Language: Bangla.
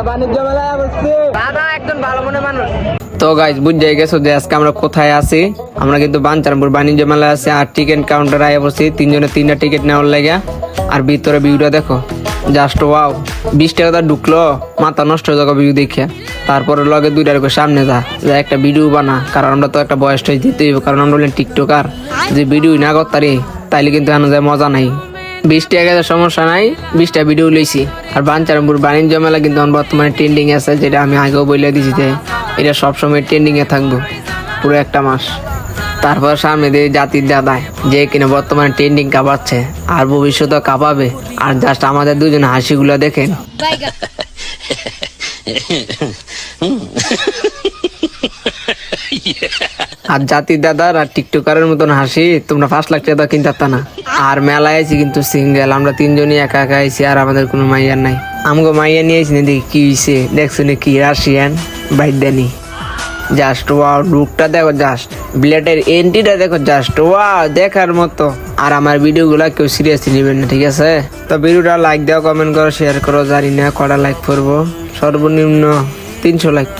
বাণিজ্য মেলায় বসছি। দাদা একজন ভালো মনে মানুষ। তো গাইস বুঝে গেছো যে আজকে আমরা কোথায় আছি। আমরা কিন্তু বাঞ্চারপুর বাণিজ্য মেলায় আছি আর টিকিট কাউন্টার আয়া বসছি। তিনজনে তিনটা টিকিট নেওয়ার লাগা। আর ভিতরে ভিউটা দেখো জাস্ট ওয়াও। 20 টাকা ঢুকলো মাথা নষ্ট হয়ে যাবে ভিউ দেখে। তারপরে লগে দুইটার সামনে যা একটা ভিডিও বানা, কারণ আমরা তো একটা বয়স টয়স দিতে হইব, কারণ আমরা হলেন টিকটকার। যে ভিডিও না করতারি তাইলে কিন্তু এখানে যায় মজা নাই। 20 টাকা সমস্যা নাই, 20টা ভিডিও লইছি। আর বাঞ্চারপুর বাণিজ্য মেলা কিন্তু বর্তমানে ট্রেন্ডিং আছে, যেটা আমি আগেও বলে দিছি যে এটা সবসময় ট্রেন্ডিং এ থাকবো পুরো একটা মাস। তারপর সামনে দিয়ে জাতির দাদায় যে কিনা বর্তমানে ট্রেন্ডিং কাঁপাচ্ছে আর ভবিষ্যতে কাঁপাবে। আর জাস্ট আমাদের দুজন হাসিগুলো দেখেন। আর জাতির দাদার আর টিকটকারের মতন হাসি তোমরা 5 লাখ টাকা কিনতে পারতা না। আর মেলায় আইছি কিন্তু সিঙ্গেল, আমরা তিনজনই একা একা আইছি আর আমাদের কোনো মাইয়ার নাই। আমাকে মাইয়া নিয়ে আইছি না, দেখি কি হয়েছে দেখছো নাকি রাশিয়ান বাইদানি। জাস্ট ওয়াও, লুকটা দেখো, জাস্ট ব্লেডের এন্ট্রিটা দেখো, জাস্ট ওয়াও দেখার মতো। আর আমার ভিডিওগুলো কেউ সিরিয়াসলি নেবেন না, ঠিক আছে? তো ভিডিওটা লাইক দাও, কমেন্ট করো, শেয়ার করো। জানি না কটা লাইক করবো, সর্বনিম্ন 300 লাইক।